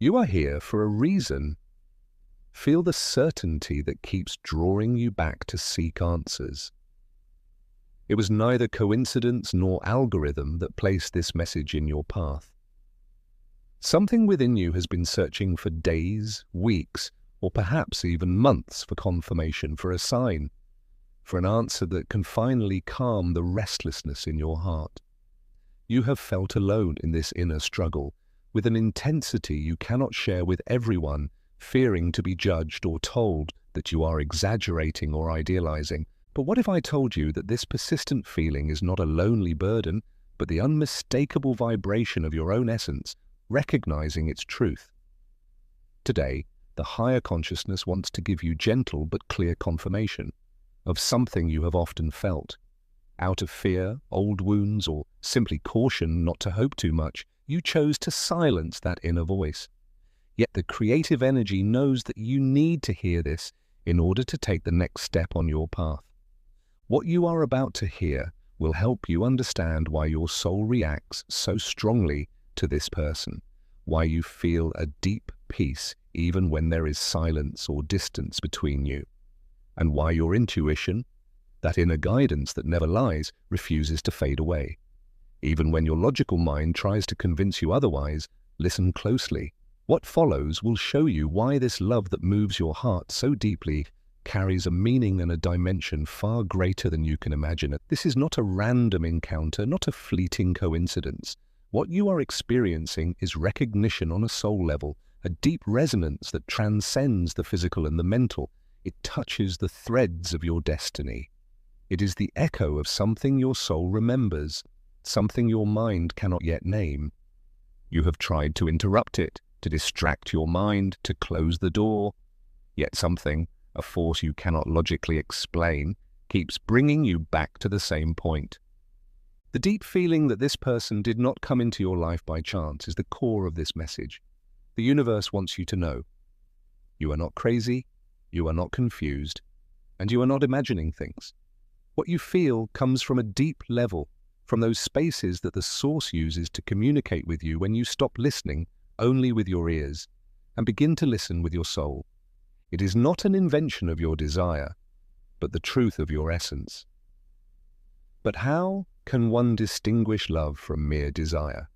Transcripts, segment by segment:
You are here for a reason. Feel the certainty that keeps drawing you back to seek answers. It was neither coincidence nor algorithm that placed this message in your path. Something within you has been searching for days, weeks, or perhaps even months for confirmation, for a sign, for an answer that can finally calm the restlessness in your heart. You have felt alone in this inner struggle, with an intensity you cannot share with everyone, fearing to be judged or told that you are exaggerating or idealizing. But what if I told you that this persistent feeling is not a lonely burden, but the unmistakable vibration of your own essence, recognizing its truth? Today, the higher consciousness wants to give you gentle but clear confirmation of something you have often felt. Out of fear, old wounds, or simply caution not to hope too much, you chose to silence that inner voice. Yet the creative energy knows that you need to hear this in order to take the next step on your path. What you are about to hear will help you understand why your soul reacts so strongly to this person, why you feel a deep peace even when there is silence or distance between you, and why your intuition, that inner guidance that never lies, refuses to fade away. Even when your logical mind tries to convince you otherwise, listen closely. What follows will show you why this love that moves your heart so deeply carries a meaning and a dimension far greater than you can imagine. This is not a random encounter, not a fleeting coincidence. What you are experiencing is recognition on a soul level, a deep resonance that transcends the physical and the mental. It touches the threads of your destiny. It is the echo of something your soul remembers, something your mind cannot yet name. You have tried to interrupt it, to distract your mind, to close the door. Yet something, a force you cannot logically explain, keeps bringing you back to the same point. The deep feeling that this person did not come into your life by chance is the core of this message. The universe wants you to know. You are not crazy, you are not confused, and you are not imagining things. What you feel comes from a deep level, from those spaces that the source uses to communicate with you when you stop listening only with your ears and begin to listen with your soul. It is not an invention of your desire, but the truth of your essence. But how can one distinguish love from mere desire?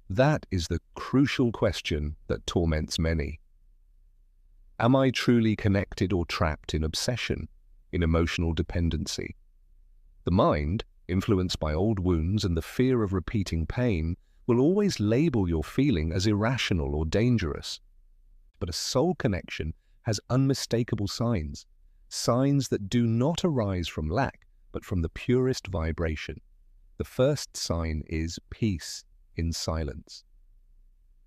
That is the crucial question that torments many. Am I truly connected or trapped in obsession, in emotional dependency? The mind, influenced by old wounds and the fear of repeating pain, will always label your feeling as irrational or dangerous. But a soul connection has unmistakable signs, signs that do not arise from lack, but from the purest vibration. The first sign is peace in silence.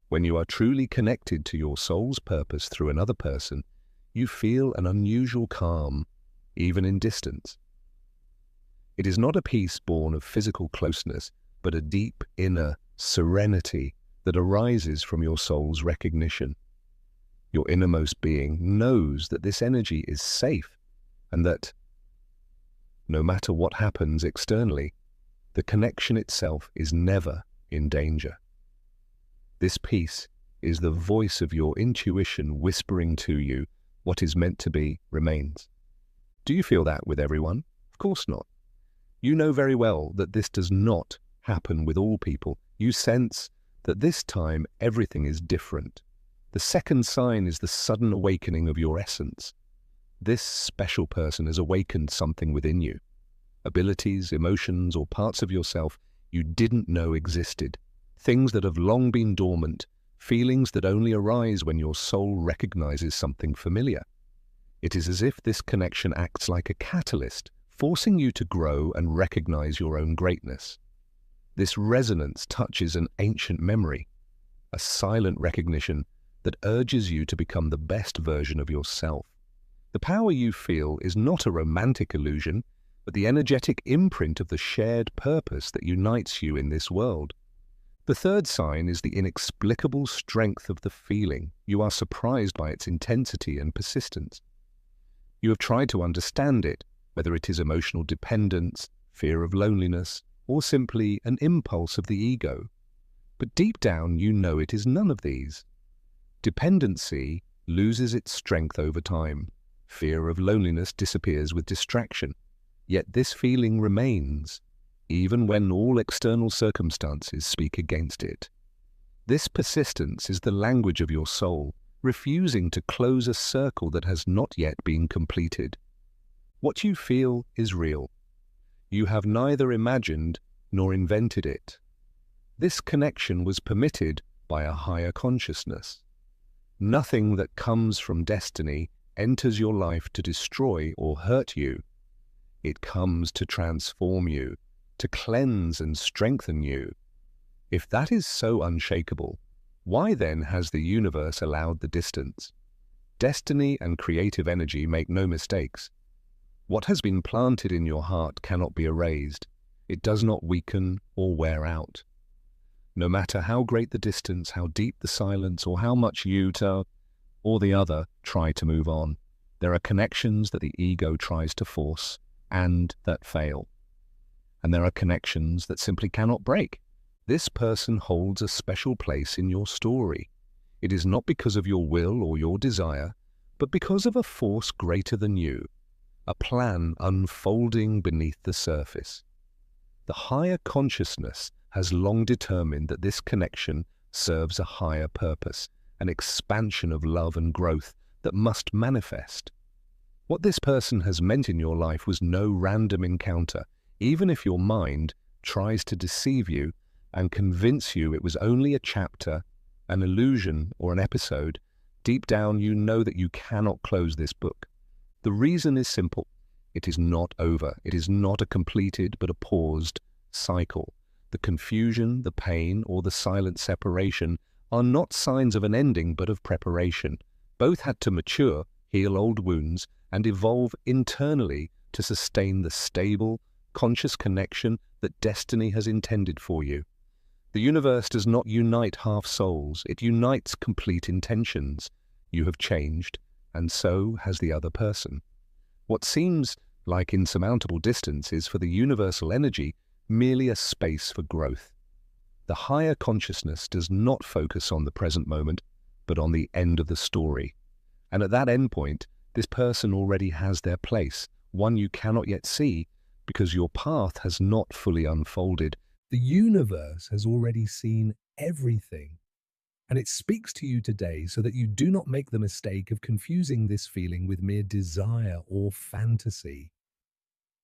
When you are truly connected to your soul's purpose through another person, you feel an unusual calm, even in distance. It is not a peace born of physical closeness, but a deep inner serenity that arises from your soul's recognition. Your innermost being knows that this energy is safe and that, no matter what happens externally, the connection itself is never in danger. This peace is the voice of your intuition whispering to you what is meant to be remains. Do you feel that with everyone? Of course not. You know very well that this does not happen with all people. You sense that this time everything is different. The second sign is the sudden awakening of your essence. This special person has awakened something within you. Abilities, emotions, or parts of yourself you didn't know existed. Things that have long been dormant, feelings that only arise when your soul recognizes something familiar. It is as if this connection acts like a catalyst, forcing you to grow and recognize your own greatness. This resonance touches an ancient memory, a silent recognition that urges you to become the best version of yourself. The power you feel is not a romantic illusion, but the energetic imprint of the shared purpose that unites you in this world. The third sign is the inexplicable strength of the feeling. You are surprised by its intensity and persistence. You have tried to understand it, whether it is emotional dependence, fear of loneliness, or simply an impulse of the ego. But deep down you know it is none of these. Dependency loses its strength over time. Fear of loneliness disappears with distraction. Yet this feeling remains, even when all external circumstances speak against it. This persistence is the language of your soul, refusing to close a circle that has not yet been completed. What you feel is real. You have neither imagined nor invented it. This connection was permitted by a higher consciousness. Nothing that comes from destiny enters your life to destroy or hurt you. It comes to transform you, to cleanse and strengthen you. If that is so unshakable, why then has the universe allowed the distance? Destiny and creative energy make no mistakes. What has been planted in your heart cannot be erased. It does not weaken or wear out. No matter how great the distance, how deep the silence, or how much you or the other try to move on, there are connections that the ego tries to force and that fail. And there are connections that simply cannot break. This person holds a special place in your story. It is not because of your will or your desire, but because of a force greater than you, a plan unfolding beneath the surface. The higher consciousness has long determined that this connection serves a higher purpose, an expansion of love and growth that must manifest. What this person has meant in your life was no random encounter, even if your mind tries to deceive you and convince you it was only a chapter, an illusion, or an episode. Deep down you know that you cannot close this book. The reason is simple. It is not over. It is not a completed but a paused cycle. The confusion, the pain, or the silent separation are not signs of an ending but of preparation. Both had to mature, heal old wounds, and evolve internally to sustain the stable, conscious connection that destiny has intended for you. The universe does not unite half souls, it unites complete intentions. You have changed, and so has the other person. What seems like insurmountable distance is for the universal energy merely a space for growth. The higher consciousness does not focus on the present moment, but on the end of the story. And at that endpoint, this person already has their place, one you cannot yet see because your path has not fully unfolded. The universe has already seen everything, and it speaks to you today so that you do not make the mistake of confusing this feeling with mere desire or fantasy.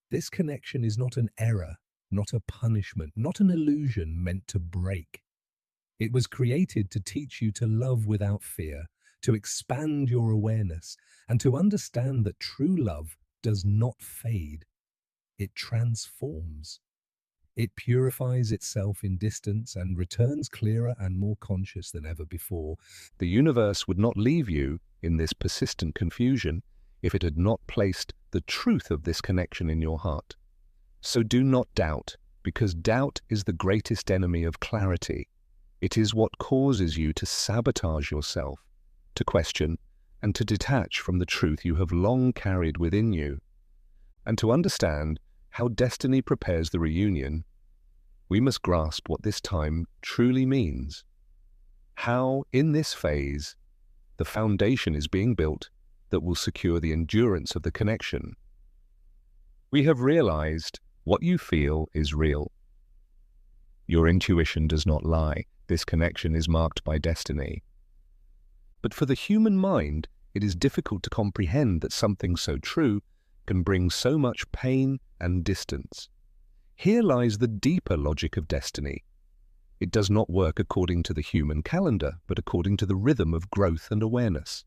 This connection is not an error, not a punishment, not an illusion meant to break. It was created to teach you to love without fear, to expand your awareness, and to understand that true love does not fade. It transforms. It purifies itself in distance and returns clearer and more conscious than ever before. The universe would not leave you in this persistent confusion if it had not placed the truth of this connection in your heart. So do not doubt, because doubt is the greatest enemy of clarity. It is what causes you to sabotage yourself, to question, and to detach from the truth you have long carried within you. And to understand how destiny prepares the reunion, we must grasp what this time truly means. How, in this phase, the foundation is being built that will secure the endurance of the connection. We have realized what you feel is real. Your intuition does not lie. This connection is marked by destiny. But for the human mind, it is difficult to comprehend that something so true can bring so much pain and distance. Here lies the deeper logic of destiny. It does not work according to the human calendar, but according to the rhythm of growth and awareness.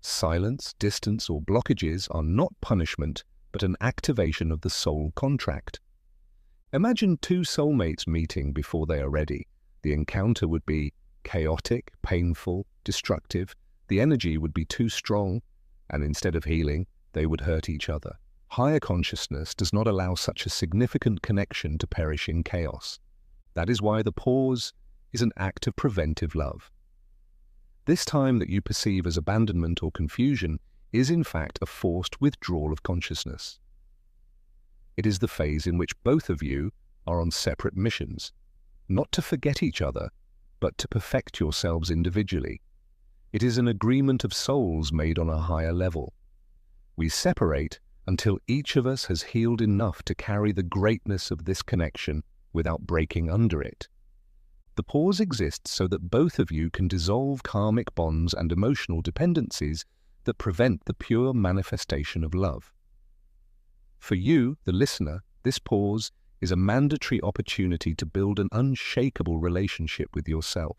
Silence, distance, or blockages are not punishment, but an activation of the soul contract. Imagine two soulmates meeting before they are ready. The encounter would be chaotic, painful, destructive. The energy would be too strong, and instead of healing, they would hurt each other. Higher consciousness does not allow such a significant connection to perish in chaos. That is why the pause is an act of preventive love. This time that you perceive as abandonment or confusion is in fact a forced withdrawal of consciousness. It is the phase in which both of you are on separate missions, not to forget each other, but to perfect yourselves individually. It is an agreement of souls made on a higher level. We separate until each of us has healed enough to carry the greatness of this connection without breaking under it. The pause exists so that both of you can dissolve karmic bonds and emotional dependencies that prevent the pure manifestation of love. For you, the listener, this pause is a mandatory opportunity to build an unshakable relationship with yourself.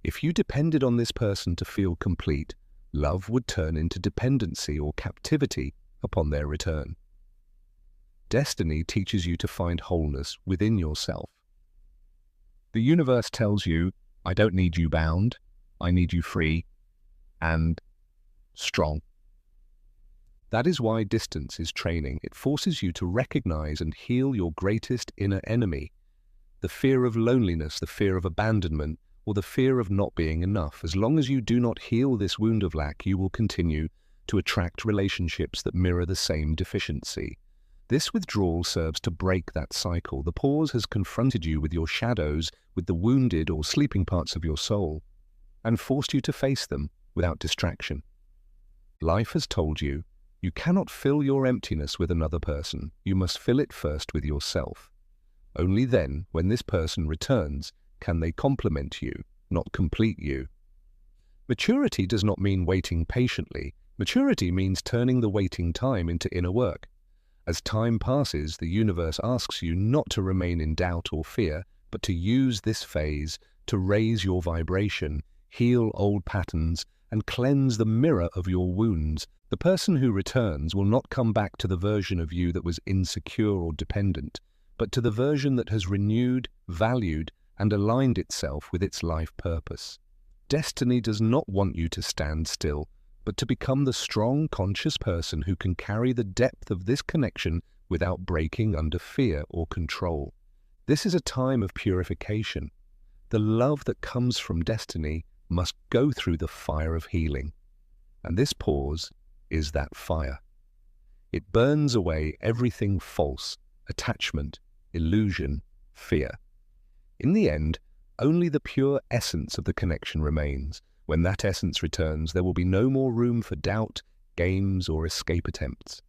If you depended on this person to feel complete, love would turn into dependency or captivity upon their return. Destiny teaches you to find wholeness within yourself. The universe tells you, I don't need you bound, I need you free and strong. That is why distance is training. It forces you to recognize and heal your greatest inner enemy, the fear of loneliness, the fear of abandonment, or the fear of not being enough. As long as you do not heal this wound of lack, you will continue to attract relationships that mirror the same deficiency. This withdrawal serves to break that cycle. The pause has confronted you with your shadows, with the wounded or sleeping parts of your soul, and forced you to face them without distraction. Life has told you, you cannot fill your emptiness with another person. You must fill it first with yourself. Only then, when this person returns, can they complement you, not complete you. Maturity does not mean waiting patiently. Maturity means turning the waiting time into inner work. As time passes, the universe asks you not to remain in doubt or fear, but to use this phase to raise your vibration, heal old patterns, and cleanse the mirror of your wounds. The person who returns will not come back to the version of you that was insecure or dependent, but to the version that has renewed, valued, and aligned itself with its life purpose. Destiny does not want you to stand still, but to become the strong, conscious person who can carry the depth of this connection without breaking under fear or control. This is a time of purification. The love that comes from destiny must go through the fire of healing. And this pause is that fire. It burns away everything false, attachment, illusion, fear. In the end, only the pure essence of the connection remains. When that essence returns, there will be no more room for doubt, games, or escape attempts.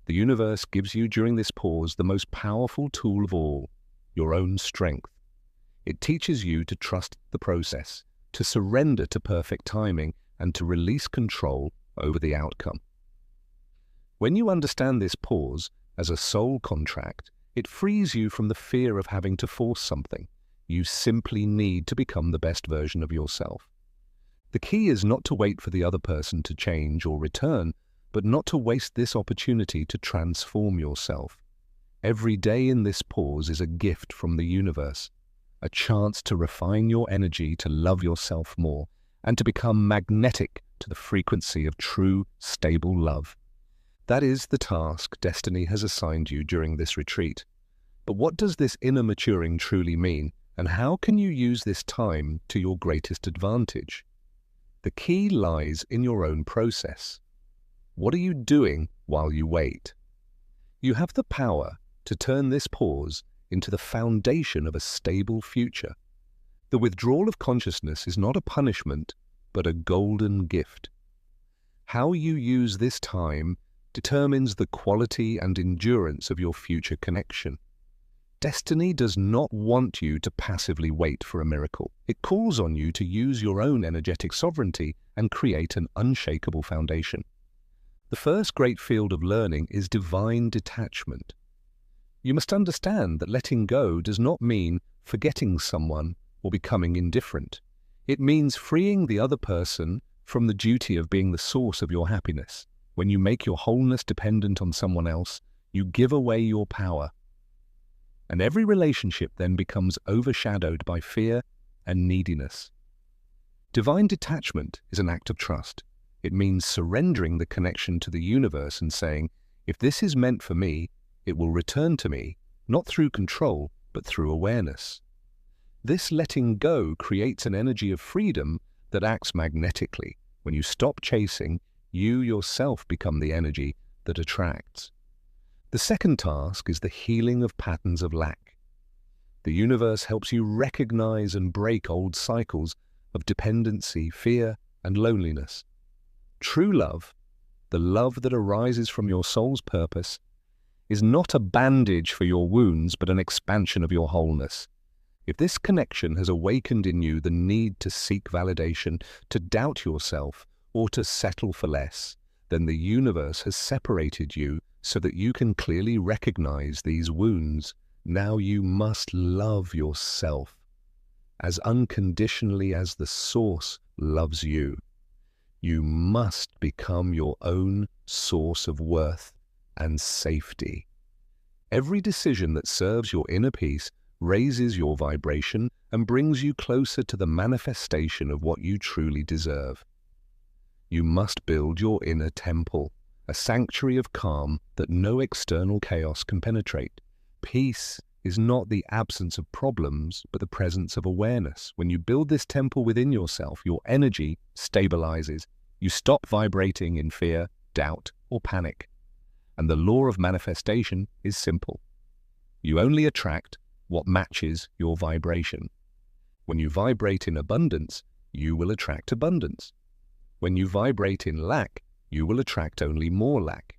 The universe gives you during this pause the most powerful tool of all, your own strength. It teaches you to trust the process, to surrender to perfect timing, and to release control over the outcome. When you understand this pause as a soul contract, it frees you from the fear of having to force something. You simply need to become the best version of yourself. The key is not to wait for the other person to change or return, but not to waste this opportunity to transform yourself. Every day in this pause is a gift from the universe, a chance to refine your energy, to love yourself more, and to become magnetic to the frequency of true, stable love. That is the task destiny has assigned you during this retreat. But what does this inner maturing truly mean, and how can you use this time to your greatest advantage? The key lies in your own process. What are you doing while you wait? You have the power to turn this pause into the foundation of a stable future. The withdrawal of consciousness is not a punishment, but a golden gift. How you use this time determines the quality and endurance of your future connection. Destiny does not want you to passively wait for a miracle. It calls on you to use your own energetic sovereignty and create an unshakable foundation. The first great field of learning is divine detachment. You must understand that letting go does not mean forgetting someone or becoming indifferent. It means freeing the other person from the duty of being the source of your happiness. When you make your wholeness dependent on someone else, you give away your power. And every relationship then becomes overshadowed by fear and neediness. Divine detachment is an act of trust. It means surrendering the connection to the universe and saying, if this is meant for me, it will return to me, not through control, but through awareness. This letting go creates an energy of freedom that acts magnetically. When you stop chasing, you yourself become the energy that attracts. The second task is the healing of patterns of lack. The universe helps you recognize and break old cycles, of dependency, fear, and loneliness. True love, the love that arises from your soul's purpose, is not a bandage for your wounds, but an expansion of your wholeness. If this connection has awakened in you the need to seek validation, to doubt yourself, or to settle for less, then the universe has separated you so that you can clearly recognize these wounds. Now you must love yourself as unconditionally as the Source loves you. You must become your own source of worth and safety. Every decision that serves your inner peace raises your vibration and brings you closer to the manifestation of what you truly deserve. You must build your inner temple, a sanctuary of calm that no external chaos can penetrate. Peace is not the absence of problems, but the presence of awareness. When you build this temple within yourself, your energy stabilizes. You stop vibrating in fear, doubt, or panic. And the law of manifestation is simple. You only attract what matches your vibration. When you vibrate in abundance, you will attract abundance. When you vibrate in lack, you will attract only more lack.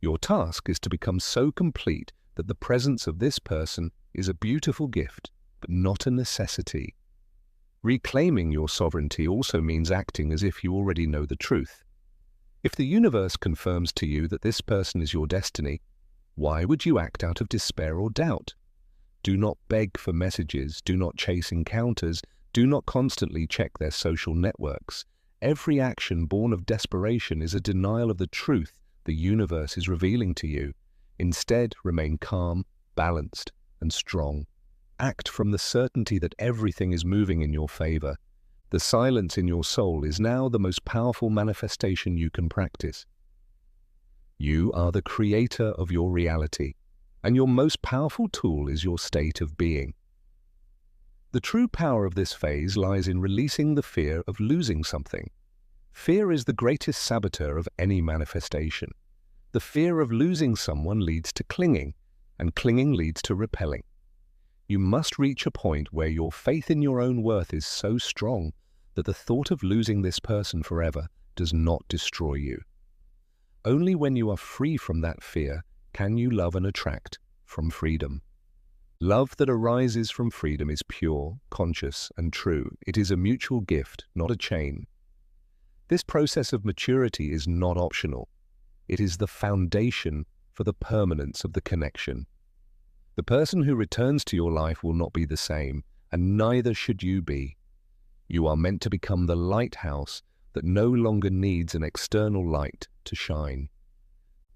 Your task is to become so complete that the presence of this person is a beautiful gift, but not a necessity. Reclaiming your sovereignty also means acting as if you already know the truth. If the universe confirms to you that this person is your destiny, why would you act out of despair or doubt? Do not beg for messages, do not chase encounters, do not constantly check their social networks. Every action born of desperation is a denial of the truth the universe is revealing to you. Instead, remain calm, balanced, and strong. Act from the certainty that everything is moving in your favor. The silence in your soul is now the most powerful manifestation you can practice. You are the creator of your reality, and your most powerful tool is your state of being. The true power of this phase lies in releasing the fear of losing something. Fear is the greatest saboteur of any manifestation. The fear of losing someone leads to clinging, and clinging leads to repelling. You must reach a point where your faith in your own worth is so strong that the thought of losing this person forever does not destroy you. Only when you are free from that fear can you love and attract from freedom. Love that arises from freedom is pure, conscious, and true. It is a mutual gift, not a chain. This process of maturity is not optional. It is the foundation for the permanence of the connection. The person who returns to your life will not be the same, and neither should you be. You are meant to become the lighthouse that no longer needs an external light to shine.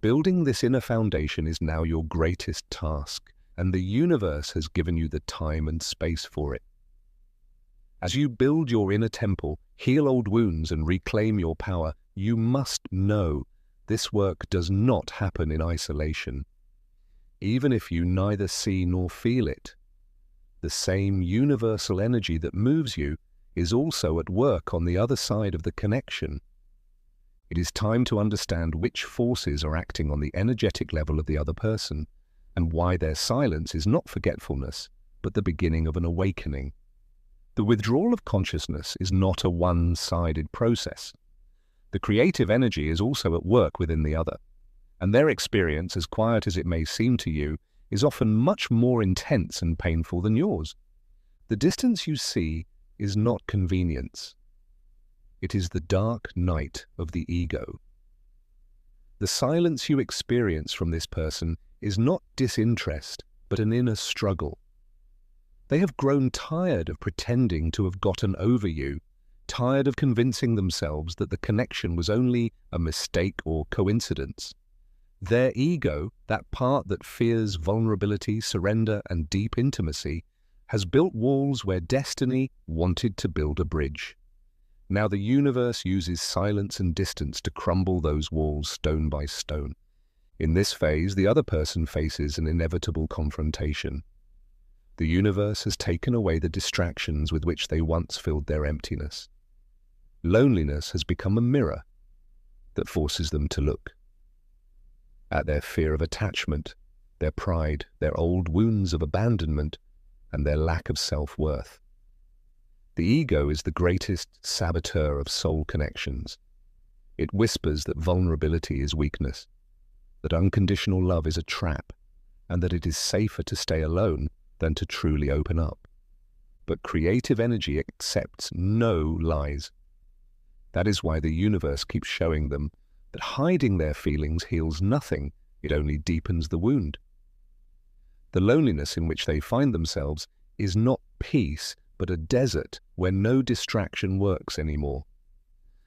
Building this inner foundation is now your greatest task, and the universe has given you the time and space for it. As you build your inner temple, heal old wounds, and reclaim your power, you must know this work does not happen in isolation. Even if you neither see nor feel it, the same universal energy that moves you is also at work on the other side of the connection. It is time to understand which forces are acting on the energetic level of the other person, and why their silence is not forgetfulness, but the beginning of an awakening. The withdrawal of consciousness is not a one-sided process. The creative energy is also at work within the other, and their experience, as quiet as it may seem to you, is often much more intense and painful than yours. The distance you see is not convenience. It is the dark night of the ego. The silence you experience from this person is not disinterest, but an inner struggle. They have grown tired of pretending to have gotten over you, tired of convincing themselves that the connection was only a mistake or coincidence. Their ego, that part that fears vulnerability, surrender, and deep intimacy, has built walls where destiny wanted to build a bridge. Now the universe uses silence and distance to crumble those walls stone by stone. In this phase, the other person faces an inevitable confrontation. The universe has taken away the distractions with which they once filled their emptiness. Loneliness has become a mirror that forces them to look at their fear of attachment, their pride, their old wounds of abandonment, and their lack of self-worth. The ego is the greatest saboteur of soul connections. It whispers that vulnerability is weakness, that unconditional love is a trap, and that it is safer to stay alone than to truly open up. But creative energy accepts no lies. That is why the universe keeps showing them that hiding their feelings heals nothing, it only deepens the wound. The loneliness in which they find themselves is not peace, but a desert where no distraction works anymore.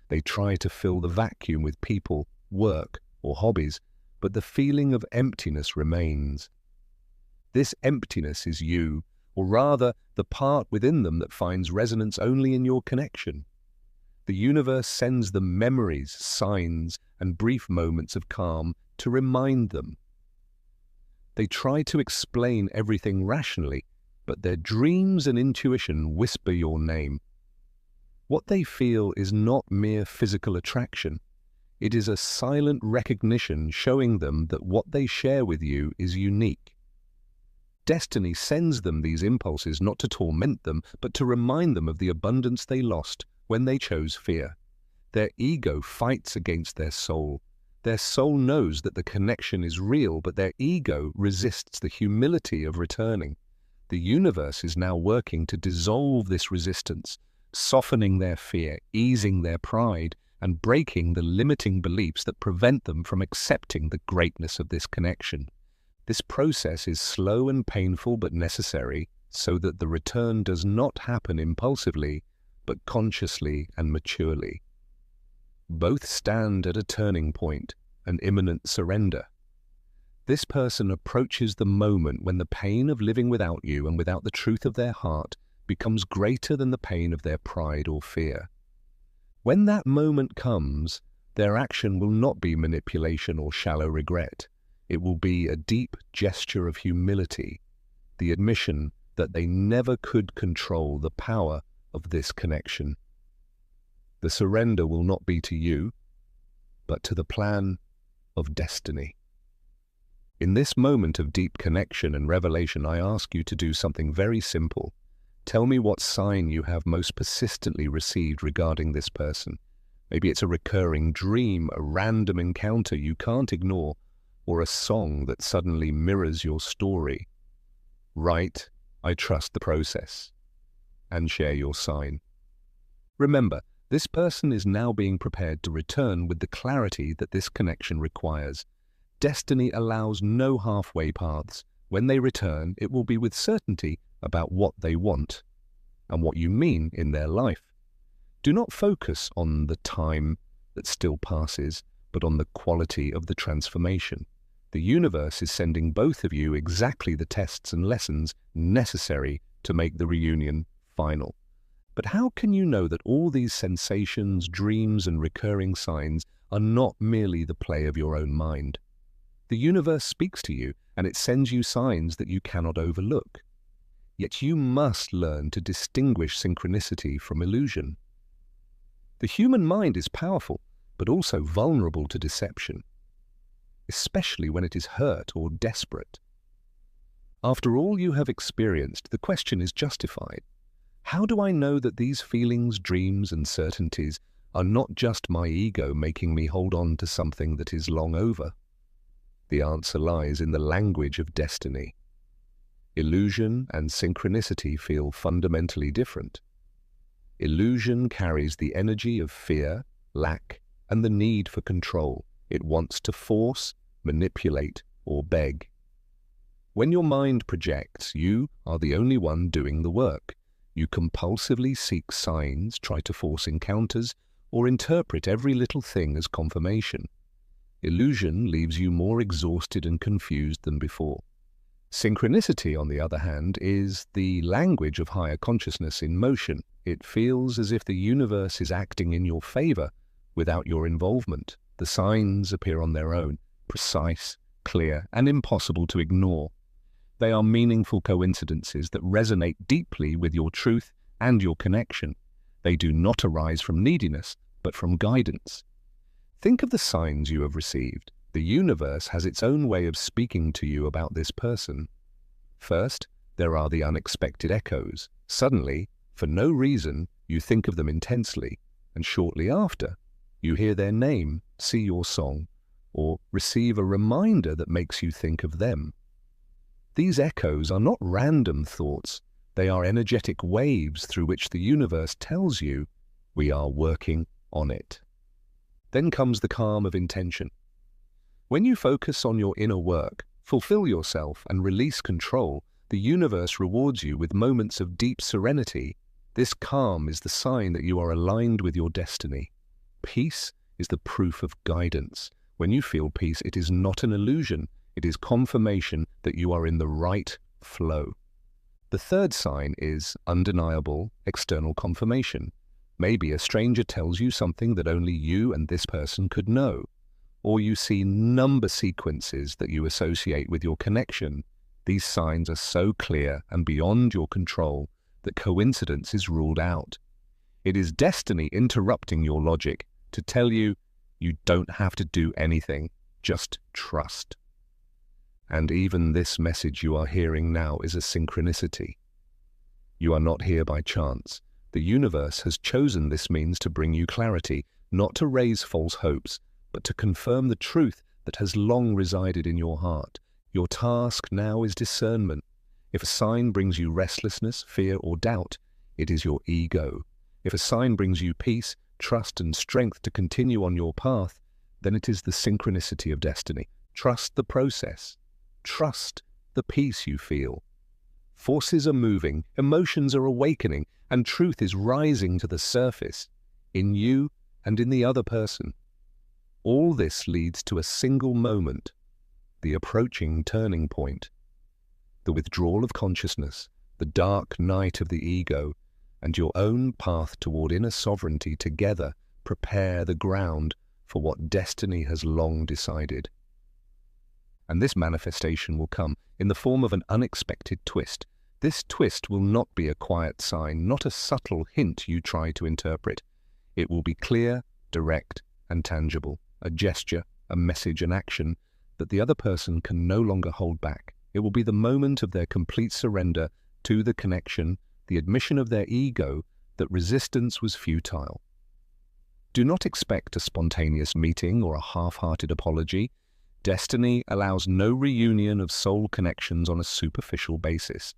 They try to fill the vacuum with people, work, or hobbies, but the feeling of emptiness remains. This emptiness is you, or rather, the part within them that finds resonance only in your connection. The universe sends them memories, signs, and brief moments of calm to remind them. They try to explain everything rationally, but their dreams and intuition whisper your name. What they feel is not mere physical attraction. It is a silent recognition showing them that what they share with you is unique. Destiny sends them these impulses not to torment them, but to remind them of the abundance they lost when they chose fear. Their ego fights against their soul. Their soul knows that the connection is real, but their ego resists the humility of returning. The universe is now working to dissolve this resistance, softening their fear, easing their pride, and breaking the limiting beliefs that prevent them from accepting the greatness of this connection. This process is slow and painful but necessary so that the return does not happen impulsively, but consciously and maturely. Both stand at a turning point, an imminent surrender. This person approaches the moment when the pain of living without you and without the truth of their heart becomes greater than the pain of their pride or fear. When that moment comes, their action will not be manipulation or shallow regret. It will be a deep gesture of humility, the admission that they never could control the power of this connection. The surrender will not be to you, but to the plan of destiny. In this moment of deep connection and revelation, I ask you to do something very simple. Tell me what sign you have most persistently received regarding this person. Maybe it's a recurring dream, a random encounter you can't ignore, or a song that suddenly mirrors your story. Write, "I trust the process," and share your sign. Remember, this person is now being prepared to return with the clarity that this connection requires. Destiny allows no halfway paths. When they return, it will be with certainty about what they want and what you mean in their life. Do not focus on the time that still passes, but on the quality of the transformation. The universe is sending both of you exactly the tests and lessons necessary to make the reunion final. But how can you know that all these sensations, dreams, and recurring signs are not merely the play of your own mind? The universe speaks to you, and it sends you signs that you cannot overlook. Yet you must learn to distinguish synchronicity from illusion. The human mind is powerful, but also vulnerable to deception, especially when it is hurt or desperate. After all you have experienced, the question is justified. How do I know that these feelings, dreams, and certainties are not just my ego making me hold on to something that is long over? The answer lies in the language of destiny. Illusion and synchronicity feel fundamentally different. Illusion carries the energy of fear, lack, and the need for control. It wants to force, manipulate, or beg. When your mind projects, you are the only one doing the work. You compulsively seek signs, try to force encounters, or interpret every little thing as confirmation. Illusion leaves you more exhausted and confused than before. Synchronicity, on the other hand, is the language of higher consciousness in motion. It feels as if the universe is acting in your favor without your involvement. The signs appear on their own, precise, clear, and impossible to ignore. They are meaningful coincidences that resonate deeply with your truth and your connection. They do not arise from neediness, but from guidance. Think of the signs you have received. The universe has its own way of speaking to you about this person. First, there are the unexpected echoes. Suddenly, For no reason, you think of them intensely, and shortly after, you hear their name, see your song, or receive a reminder that makes you think of them. These echoes are not random thoughts. They are energetic waves through which the universe tells you, we are working on it. Then comes the calm of intention. When you focus on your inner work, fulfill yourself and release control, the universe rewards you with moments of deep serenity. This calm is the sign that you are aligned with your destiny. Peace is the proof of guidance. When you feel peace, it is not an illusion. It is confirmation that you are in the right flow. The third sign is undeniable external confirmation. Maybe a stranger tells you something that only you and this person could know, or you see number sequences that you associate with your connection. These signs are so clear and beyond your control that coincidence is ruled out. It is destiny interrupting your logic to tell you, you don't have to do anything, just trust. And even this message you are hearing now is a synchronicity. You are not here by chance. The universe has chosen this means to bring you clarity, not to raise false hopes, but to confirm the truth that has long resided in your heart. Your task now is discernment. If a sign brings you restlessness, fear, or doubt, it is your ego. If a sign brings you peace, trust, and strength to continue on your path, then it is the synchronicity of destiny. Trust the process. Trust the peace you feel. Forces are moving, emotions are awakening, and truth is rising to the surface, in you and in the other person. All this leads to a single moment, the approaching turning point. The withdrawal of consciousness, the dark night of the ego, and your own path toward inner sovereignty together prepare the ground for what destiny has long decided. And this manifestation will come in the form of an unexpected twist. This twist will not be a quiet sign, not a subtle hint you try to interpret. It will be clear, direct, and tangible, a gesture, a message, an action that the other person can no longer hold back. It will be the moment of their complete surrender to the connection, the admission of their ego that resistance was futile. Do not expect a spontaneous meeting or a half-hearted apology. Destiny allows no reunion of soul connections on a superficial basis.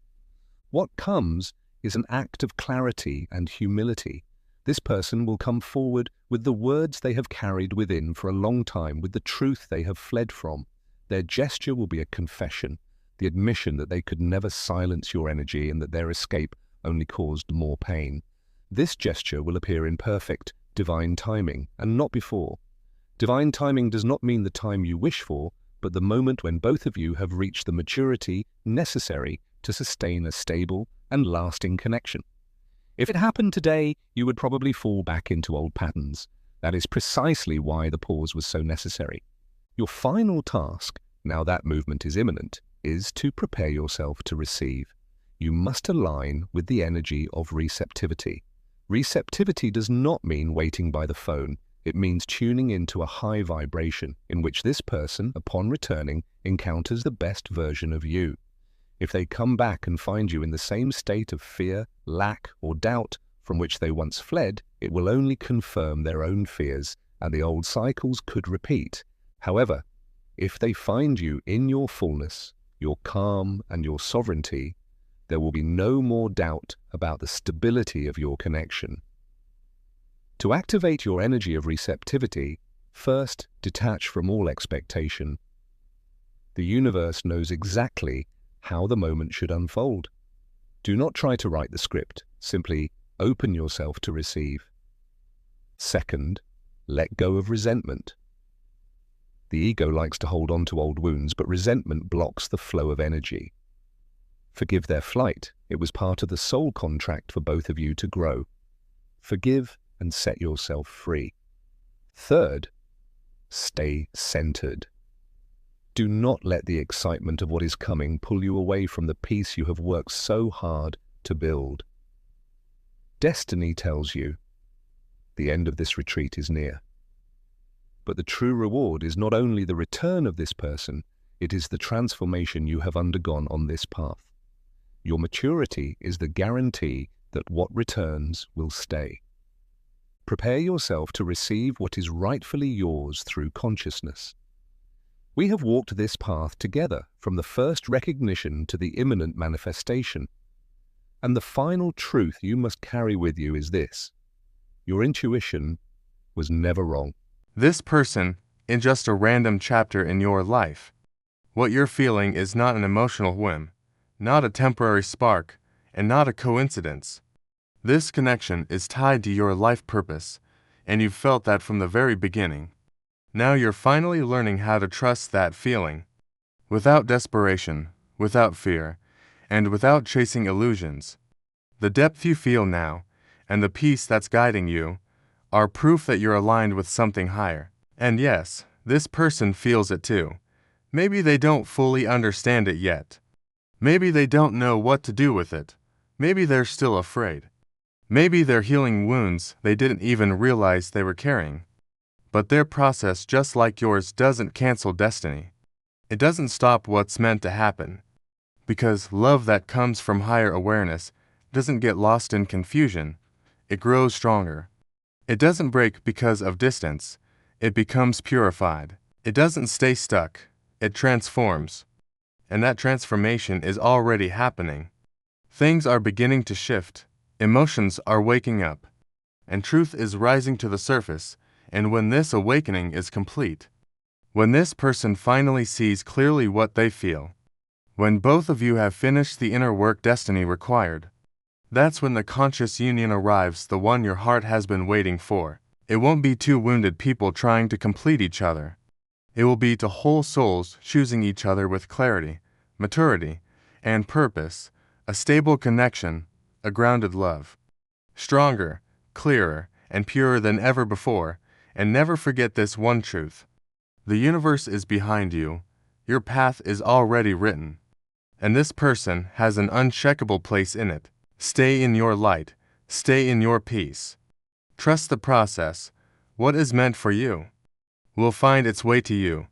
What comes is an act of clarity and humility. This person will come forward with the words they have carried within for a long time, with the truth they have fled from. Their gesture will be a confession, the admission that they could never silence your energy and that their escape only caused more pain. This gesture will appear in perfect, divine timing, and not before. Divine timing does not mean the time you wish for, but the moment when both of you have reached the maturity necessary to sustain a stable and lasting connection. If it happened today, you would probably fall back into old patterns. That is precisely why the pause was so necessary. Your final task, now that movement is imminent, is to prepare yourself to receive. You must align with the energy of receptivity. Receptivity does not mean waiting by the phone. It means tuning into a high vibration in which this person, upon returning, encounters the best version of you. If they come back and find you in the same state of fear, lack, or doubt from which they once fled, it will only confirm their own fears, and the old cycles could repeat. However, if they find you in your fullness, your calm, and your sovereignty, there will be no more doubt about the stability of your connection. To activate your energy of receptivity, first detach from all expectation. The universe knows exactly how the moment should unfold. Do not try to write the script, simply open yourself to receive. Second, let go of resentment. The ego likes to hold on to old wounds, but resentment blocks the flow of energy. Forgive their flight. It was part of the soul contract for both of you to grow. Forgive and set yourself free. Third, stay centered. Do not let the excitement of what is coming pull you away from the peace you have worked so hard to build. Destiny tells you the end of this retreat is near. But the true reward is not only the return of this person, it is the transformation you have undergone on this path. Your maturity is the guarantee that what returns will stay. Prepare yourself to receive what is rightfully yours through consciousness. We have walked this path together from the first recognition to the imminent manifestation. And the final truth you must carry with you is this: your intuition was never wrong. This person, in just a random chapter in your life, what you're feeling is not an emotional whim, not a temporary spark, and not a coincidence. This connection is tied to your life purpose, and you've felt that from the very beginning. Now you're finally learning how to trust that feeling, without desperation, without fear, and without chasing illusions. The depth you feel now, and the peace that's guiding you, are proof that you're aligned with something higher. And yes, this person feels it too. Maybe they don't fully understand it yet. Maybe they don't know what to do with it. Maybe they're still afraid. Maybe they're healing wounds they didn't even realize they were carrying. But their process, just like yours, doesn't cancel destiny. It doesn't stop what's meant to happen. Because love that comes from higher awareness doesn't get lost in confusion. It grows stronger. It doesn't break because of distance. It becomes purified. It doesn't stay stuck. It transforms. And that transformation is already happening. Things are beginning to shift. Emotions are waking up. And truth is rising to the surface. And when this awakening is complete, when this person finally sees clearly what they feel, when both of you have finished the inner work destiny required, that's when the conscious union arrives, the one your heart has been waiting for. It won't be two wounded people trying to complete each other. It will be two whole souls choosing each other with clarity, maturity, and purpose, a stable connection, a grounded love. Stronger, clearer, and purer than ever before, and never forget this one truth. The universe is behind you. Your path is already written. And this person has an uncheckable place in it. Stay in your light. Stay in your peace. Trust the process. What is meant for you will find its way to you.